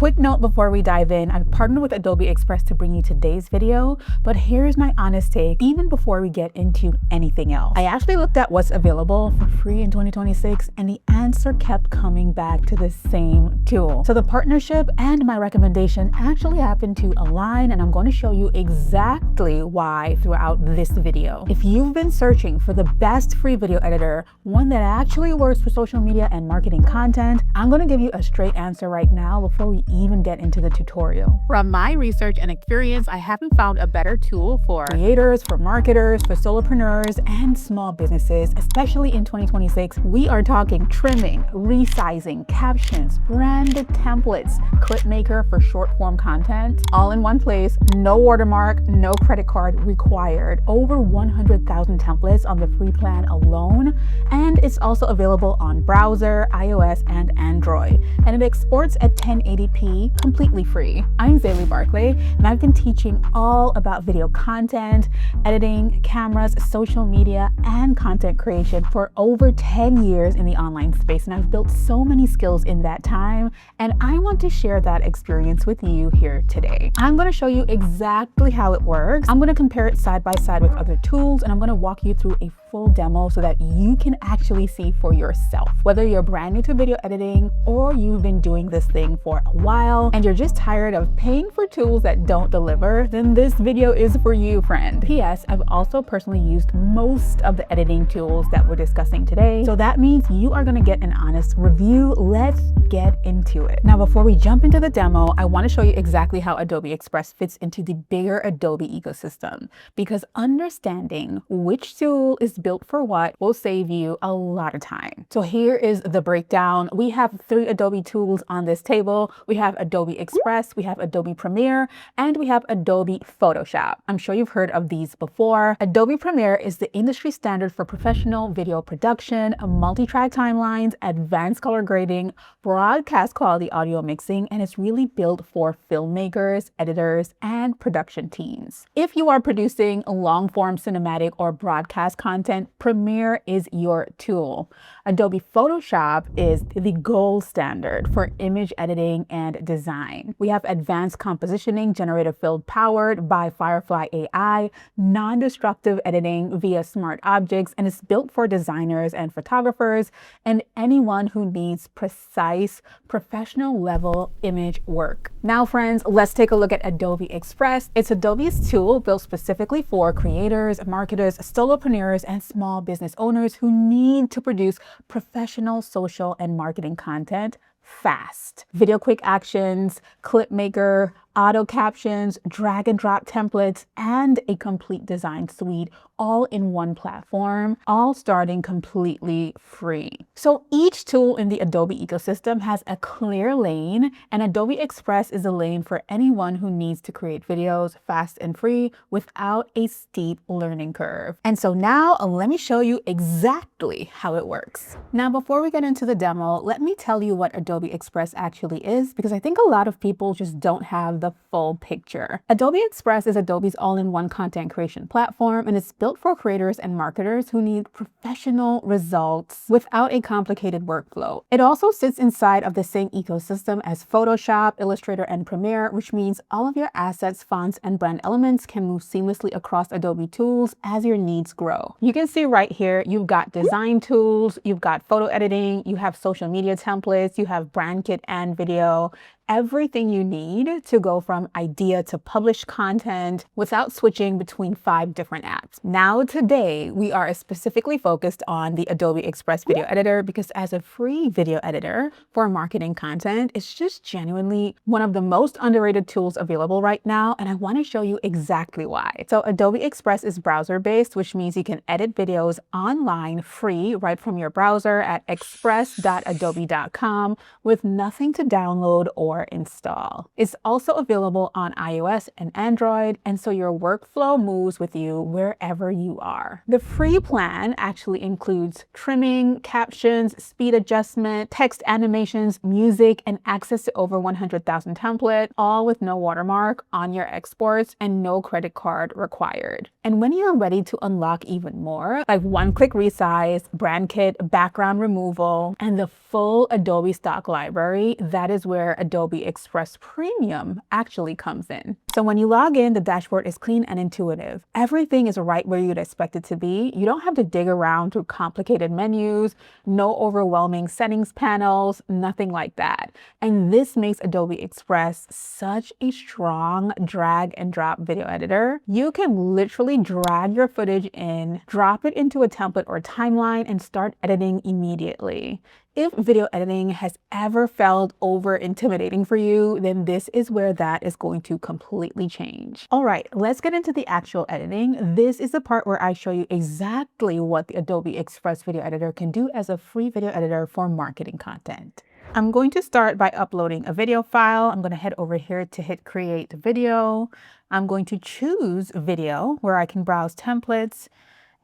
quick note before we dive in, I've partnered with Adobe Express to bring you today's video, but here's my honest take even before we get into anything else. I actually looked at what's available for free in 2026 and the answer kept coming back to the same tool. So the partnership and my recommendation actually happened to align, and I'm going to show you exactly why throughout this video. If you've been searching for the best free video editor, one that actually works for social media and marketing content, I'm going to give you a straight answer right now before we even get into the tutorial. From my research and experience, I haven't found a better tool for creators, for marketers, for solopreneurs, and small businesses, especially in 2026. We are talking trimming, resizing, captions, branded templates, clip maker for short form content, all in one place, no watermark, no credit card required, over 100,000 templates on the free plan alone, and it's also available on browser, iOS, and Android, and it exports at 1080p completely free. I'm Zaylee Barclay, and I've been teaching all about video content, editing, cameras, social media, and content creation for over 10 years in the online space, and I've built so many skills in that time, and I want to share that experience with you here today. I'm going to show you exactly how it works. I'm going to compare it side by side with other tools, and I'm going to walk you through a full demo so that you can actually see for yourself. Whether you're brand new to video editing or you've been doing this thing for a while and you're just tired of paying for tools that don't deliver, then this video is for you, friend. P.S. I've also personally used most of the editing tools that we're discussing today, so that means you are going to get an honest review. Let's get into it. Now, before we jump into the demo, I want to show you exactly how Adobe Express fits into the bigger Adobe ecosystem, because understanding which tool is built for what will save you a lot of time. So here is the breakdown. We have 3 Adobe tools on this table. We have Adobe Express, we have Adobe Premiere, and we have Adobe Photoshop. I'm sure you've heard of these before. Adobe Premiere is the industry standard for professional video production, multi-track timelines, advanced color grading, broadcast quality audio mixing, and it's really built for filmmakers, editors, and production teams. If you are producing long-form cinematic or broadcast content, Premiere is your tool. Adobe Photoshop is the gold standard for image editing and design. We have advanced compositioning, generative fill powered by Firefly AI, non-destructive editing via smart objects, and it's built for designers and photographers and anyone who needs precise, professional level image work. Now, friends, let's take a look at Adobe Express. It's Adobe's tool built specifically for creators, marketers, solopreneurs, and small business owners who need to produce professional social and marketing content fast. Video quick actions, clip maker, auto-captions, drag and drop templates, and a complete design suite all in one platform, all starting completely free. So each tool in the Adobe ecosystem has a clear lane, and Adobe Express is a lane for anyone who needs to create videos fast and free without a steep learning curve. And so now let me show you exactly how it works. Now, before we get into the demo, let me tell you what Adobe Express actually is, because I think a lot of people just don't have the full picture. Adobe Express is Adobe's all-in-one content creation platform, and it's built for creators and marketers who need professional results without a complicated workflow. It also sits inside of the same ecosystem as Photoshop, Illustrator, and Premiere, which means all of your assets, fonts, and brand elements can move seamlessly across Adobe tools as your needs grow. You can see right here, you've got design tools, you've got photo editing, you have social media templates, you have brand kit and video, everything you need to go from idea to published content without switching between 5 different apps. Now, today, we are specifically focused on the Adobe Express Video Editor because as a free video editor for marketing content, it's just genuinely one of the most underrated tools available right now, and I want to show you exactly why. So Adobe Express is browser-based, which means you can edit videos online free right from your browser at express.adobe.com with nothing to download or install. It's also available on iOS and Android, and so your workflow moves with you wherever you are. The free plan actually includes trimming, captions, speed adjustment, text animations, music, and access to over 100,000 templates, all with no watermark on your exports and no credit card required. And when you're ready to unlock even more, like one-click resize, brand kit, background removal, and the full Adobe stock library, that is where Adobe Express Premium actually comes in. So when you log in, the dashboard is clean and intuitive. Everything is right where you'd expect it to be. You don't have to dig around through complicated menus, no overwhelming settings panels, nothing like that. And this makes Adobe Express such a strong drag and drop video editor. You can literally drag your footage in, drop it into a template or timeline, and start editing immediately. If video editing has ever felt over intimidating for you, then this is where that is going to completely change. All right, let's get into the actual editing. This is the part where I show you exactly what the Adobe Express Video Editor can do as a free video editor for marketing content. I'm going to start by uploading a video file. I'm going to head over here to hit Create Video. I'm going to choose Video, where I can browse templates.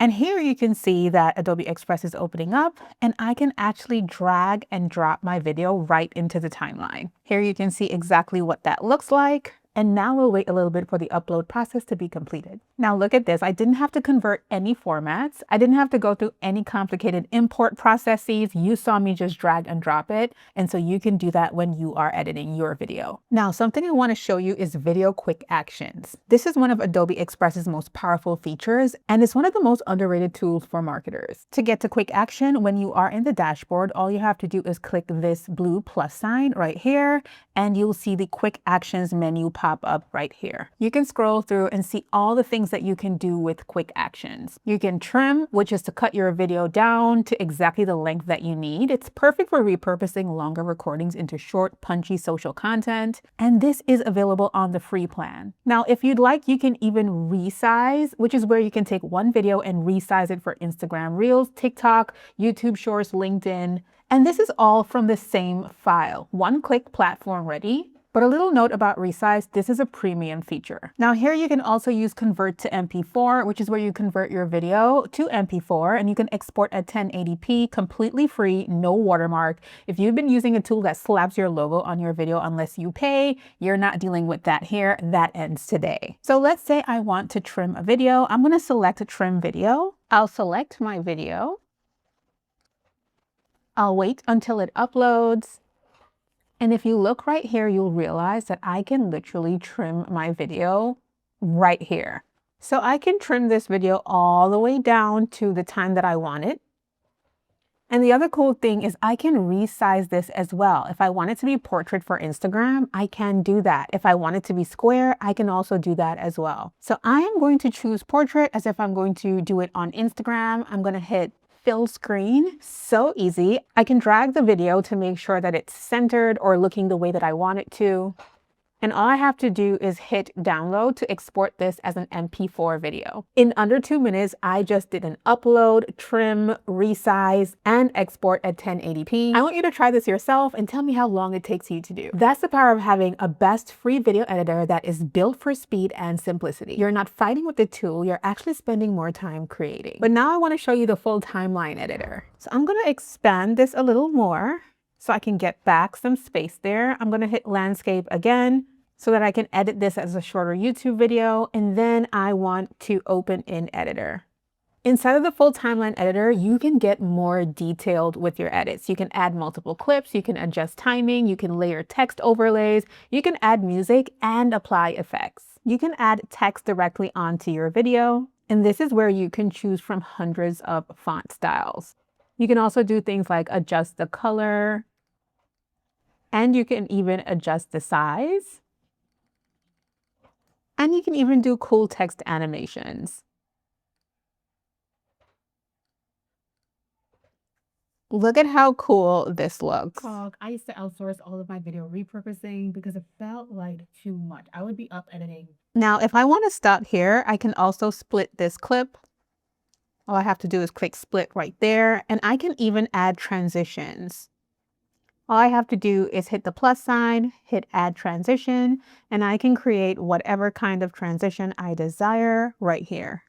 And here you can see that Adobe Express is opening up, and I can actually drag and drop my video right into the timeline. Here you can see exactly what that looks like. And now we'll wait a little bit for the upload process to be completed. Now look at this. I didn't have to convert any formats. I didn't have to go through any complicated import processes. You saw me just drag and drop it. And so you can do that when you are editing your video. Now, something I want to show you is Video Quick Actions. This is one of Adobe Express's most powerful features, and it's one of the most underrated tools for marketers. To get to Quick Action, when you are in the dashboard, all you have to do is click this blue plus sign right here, and you'll see the Quick Actions menu pop up right here. You can scroll through and see all the things that you can do with Quick Actions. You can trim, which is to cut your video down to exactly the length that you need. It's perfect for repurposing longer recordings into short, punchy social content. And this is available on the free plan. Now, if you'd like, you can even resize, which is where you can take one video and resize it for Instagram Reels, TikTok, YouTube Shorts, LinkedIn. And this is all from the same file. One-click platform ready. But a little note about Resize, this is a premium feature. Now here you can also use Convert to MP4, which is where you convert your video to MP4, and you can export at 1080p, completely free, no watermark. If you've been using a tool that slaps your logo on your video unless you pay, you're not dealing with that here. That ends today. So let's say I want to trim a video. I'm going to select a trim video. I'll select my video. I'll wait until it uploads. And if you look right here, you'll realize that I can literally trim my video right here. So I can trim this video all the way down to the time that I want it. And the other cool thing is I can resize this as well. If I want it to be portrait for Instagram, I can do that. If I want it to be square, I can also do that as well. So I am going to choose portrait as if I'm going to do it on Instagram. I'm going to hit Fill Screen. So easy. I can drag the video to make sure that it's centered or looking the way that I want it to. And all I have to do is hit download to export this as an MP4 video. In under 2 minutes, I just did an upload, trim, resize, and export at 1080p. I want you to try this yourself and tell me how long it takes you to do. That's the power of having a best free video editor that is built for speed and simplicity. You're not fighting with the tool, you're actually spending more time creating. But now I want to show you the full timeline editor. So I'm going to expand this a little more, so I can get back some space there. I'm going to hit landscape again so that I can edit this as a shorter YouTube video. And then I want to open in editor. Inside of the full timeline editor, you can get more detailed with your edits. You can add multiple clips, you can adjust timing, you can layer text overlays, you can add music and apply effects. You can add text directly onto your video. And this is where you can choose from hundreds of font styles. You can also do things like adjust the color, and you can even adjust the size. And you can even do cool text animations. Look at how cool this looks. I used to outsource all of my video repurposing because it felt like too much. I would be up editing. Now, if I want to stop here, I can also split this clip. All I have to do is click split right there, and I can even add transitions. All I have to do is hit the plus sign, hit add transition, and I can create whatever kind of transition I desire right here.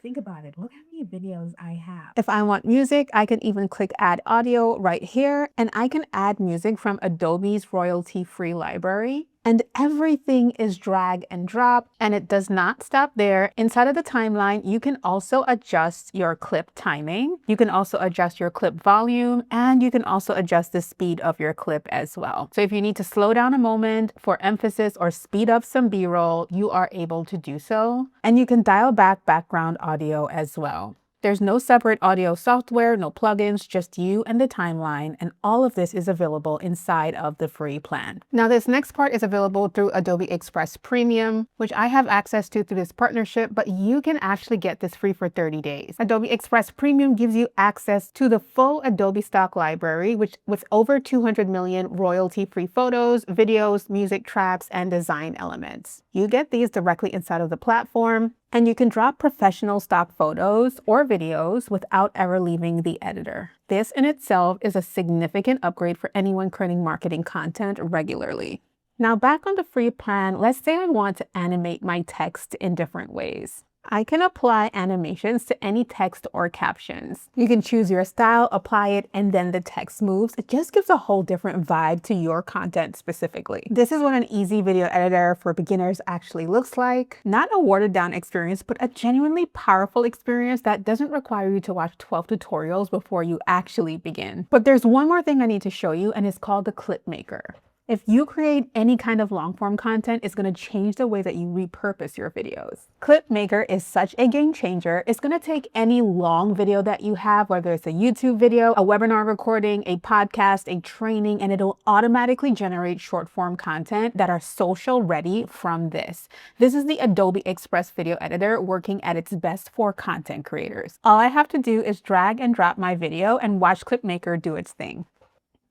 Think about it. Look how many videos I have. If I want music, I can even click add audio right here, and I can add music from Adobe's royalty-free library. And everything is drag and drop, and it does not stop there. Inside of the timeline, you can also adjust your clip timing. You can also adjust your clip volume, and you can also adjust the speed of your clip as well. So if you need to slow down a moment for emphasis or speed up some B-roll, you are able to do so. And you can dial back background audio as well. There's no separate audio software, no plugins, just you and the timeline, and all of this is available inside of the free plan. Now, this next part is available through Adobe Express Premium, which I have access to through this partnership, but you can actually get this free for 30 days. Adobe Express Premium gives you access to the full Adobe stock library, which with over 200 million royalty-free photos, videos, music tracks, and design elements. You get these directly inside of the platform, and you can drop professional stock photos or videos without ever leaving the editor. This in itself is a significant upgrade for anyone creating marketing content regularly. Now back on the free plan, let's say I want to animate my text in different ways. I can apply animations to any text or captions. You can choose your style, apply it, and then the text moves. It just gives a whole different vibe to your content specifically. This is what an easy video editor for beginners actually looks like. Not a watered down experience, but a genuinely powerful experience that doesn't require you to watch 12 tutorials before you actually begin. But there's one more thing I need to show you, and it's called the Clip Maker. If you create any kind of long form content, it's going to change the way that you repurpose your videos. Clip Maker is such a game changer. It's going to take any long video that you have, whether it's a YouTube video, a webinar recording, a podcast, a training, and it'll automatically generate short form content that are social ready from this. This is the Adobe Express video editor working at its best for content creators. All I have to do is drag and drop my video and watch Clip Maker do its thing.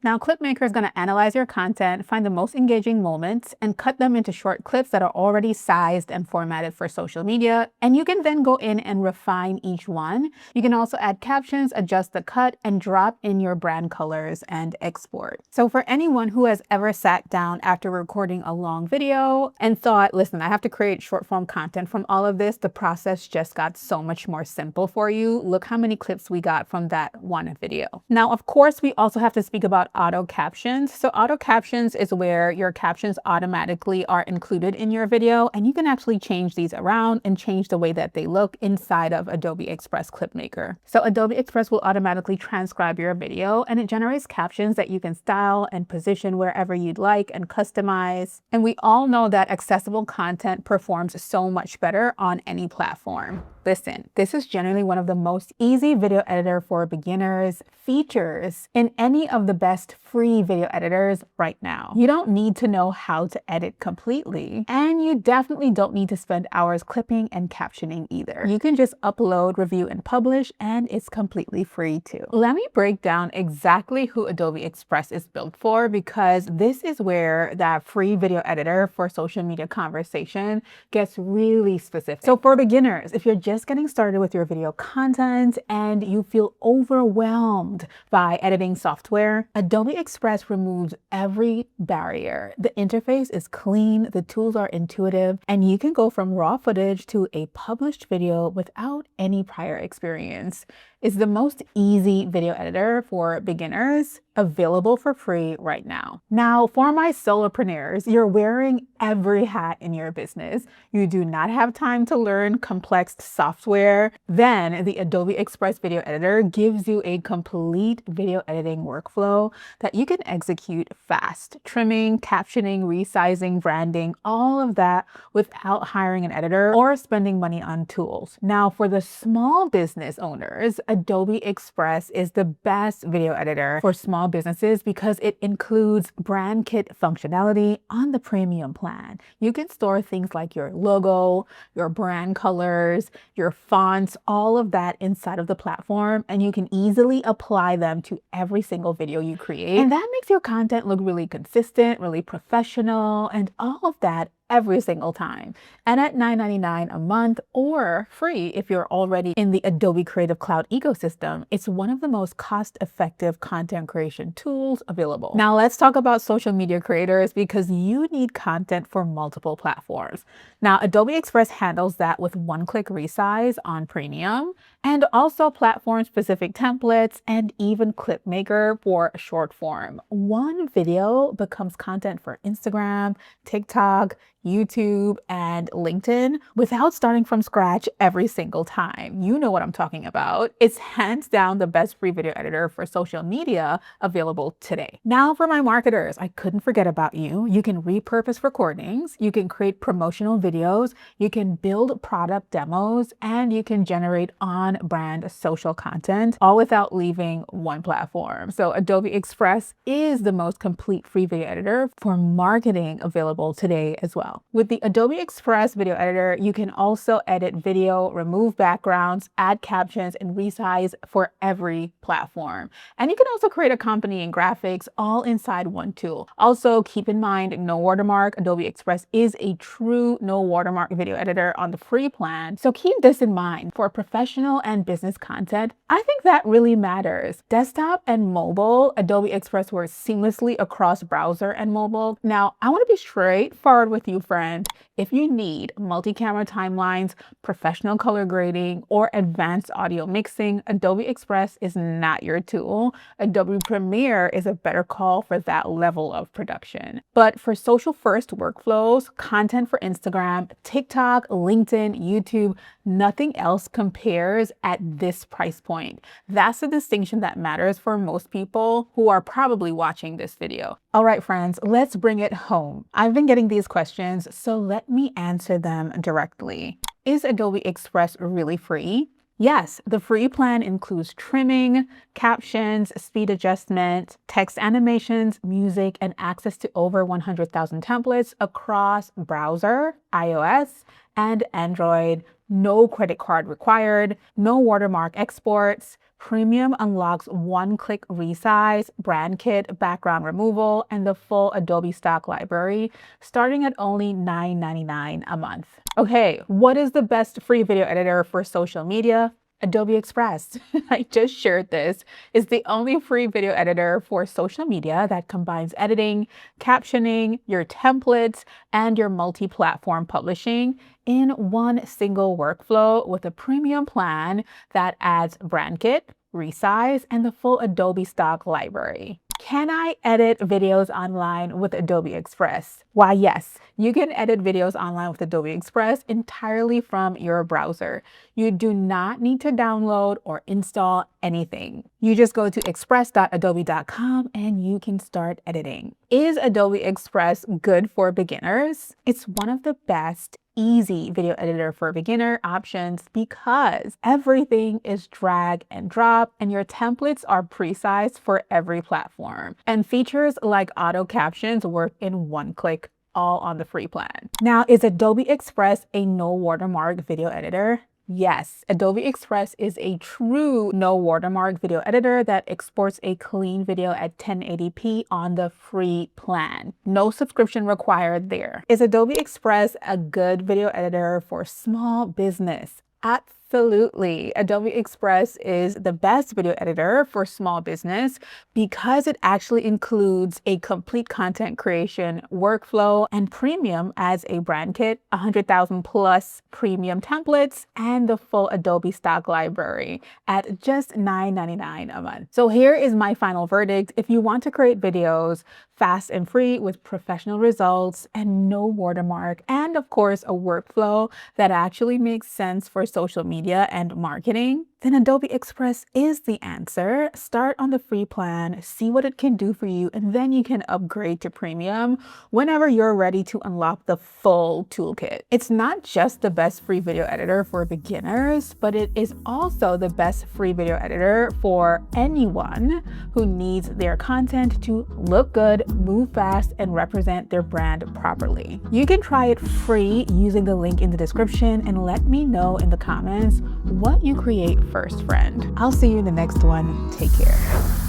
Now, Clipmaker is going to analyze your content, find the most engaging moments, and cut them into short clips that are already sized and formatted for social media. And you can then go in and refine each one. You can also add captions, adjust the cut, and drop in your brand colors and export. So for anyone who has ever sat down after recording a long video and thought, listen, I have to create short form content from all of this, the process just got so much more simple for you. Look how many clips we got from that one video. Now, of course, we also have to speak about auto-captions. So auto-captions is where your captions automatically are included in your video, and you can actually change these around and change the way that they look inside of Adobe Express Clipmaker. So Adobe Express will automatically transcribe your video, and it generates captions that you can style and position wherever you'd like and customize. And we all know that accessible content performs so much better on any platform. Listen, this is generally one of the most easy video editor for beginners features in any of the best free video editors right now. You don't need to know how to edit completely, and you definitely don't need to spend hours clipping and captioning either. You can just upload, review, and publish, and it's completely free too. Let me break down exactly who Adobe Express is built for, because this is where that free video editor for social media conversation gets really specific. So for beginners, if you're just getting started with your video content and you feel overwhelmed by editing software, Adobe Express removes every barrier. The interface is clean, the tools are intuitive, and you can go from raw footage to a published video without any prior experience. It's the most easy video editor for beginners, available for free right now. Now, for my solopreneurs, you're wearing every hat in your business. You do not have time to learn complex software. Then the Adobe Express Video Editor gives you a complete video editing workflow that you can execute fast. Trimming, captioning, resizing, branding, all of that without hiring an editor or spending money on tools. Now, for the small business owners, Adobe Express is the best video editor for small businesses because it includes brand kit functionality on the premium plan. You can store things like your logo, your brand colors, your fonts, all of that inside of the platform, and you can easily apply them to every single video you create. And that makes your content look really consistent, really professional, and all of that every single time. And at $9.99 a month or free if you're already in the Adobe Creative Cloud ecosystem, it's one of the most cost-effective content creation tools available. Now let's talk about social media creators because you need content for multiple platforms. Now Adobe Express handles that with one-click resize on Premium, and also platform-specific templates and even Clipmaker for short form. One video becomes content for Instagram, TikTok, YouTube, and LinkedIn without starting from scratch every single time. You know what I'm talking about. It's hands down the best free video editor for social media available today. Now for my marketers, I couldn't forget about you. You can repurpose recordings, you can create promotional videos, you can build product demos, and you can generate on-brand social content, all without leaving one platform. So Adobe Express is the most complete free video editor for marketing available today as well. With the Adobe Express video editor, you can also edit video, remove backgrounds, add captions, and resize for every platform. And you can also create accompanying graphics all inside one tool. Also, keep in mind, no watermark. Adobe Express is a true no watermark video editor on the free plan. So keep this in mind. For professional and business content, I think that really matters. Desktop and mobile, Adobe Express works seamlessly across browser and mobile. Now, I want to be straightforward with you, friend. If you need multi-camera timelines, professional color grading, or advanced audio mixing, Adobe Express is not your tool. Adobe Premiere is a better call for that level of production. But for social first workflows, content for Instagram, TikTok, LinkedIn, YouTube, nothing else compares at this price point. That's the distinction that matters for most people who are probably watching this video. All right, friends, let's bring it home. I've been getting these questions, so let me answer them directly. Is Adobe Express really free? Yes, the free plan includes trimming, captions, speed adjustment, text animations, music, and access to over 100,000 templates across browser, iOS, and Android. No credit card required, no watermark exports. Premium unlocks one-click resize, brand kit, background removal, and the full Adobe stock library, starting at only $9.99 a month. Okay, what is the best free video editor for social media? Adobe Express, I just shared this, is the only free video editor for social media that combines editing, captioning, your templates, and your multi-platform publishing in one single workflow with a premium plan that adds brand kit, resize, and the full Adobe stock library. Can I edit videos online with Adobe Express? Why, yes, you can edit videos online with Adobe Express entirely from your browser. You do not need to download or install anything. You just go to express.adobe.com and you can start editing. Is Adobe Express good for beginners? It's one of the best easy video editor for beginner options because everything is drag and drop and your templates are pre-sized for every platform. And features like Auto-Captions work in one click, all on the free plan. Now, is Adobe Express a no watermark video editor? Yes, Adobe Express is a true no watermark video editor that exports a clean video at 1080p on the free plan. No subscription required there. Is Adobe Express a good video editor for small business? Absolutely. Adobe Express is the best video editor for small business because it actually includes a complete content creation workflow, and Premium as a brand kit, 100,000 plus premium templates, and the full Adobe stock library at just $9.99 a month. So here is my final verdict. If you want to create videos fast and free with professional results and no watermark, and of course a workflow that actually makes sense for social media and marketing, then Adobe Express is the answer. Start on the free plan, see what it can do for you, and then you can upgrade to Premium whenever you're ready to unlock the full toolkit. It's not just the best free video editor for beginners, but it is also the best free video editor for anyone who needs their content to look good, move fast, and represent their brand properly. You can try it free using the link in the description and let me know in the comments what you create first, friend. I'll see you in the next one. Take care.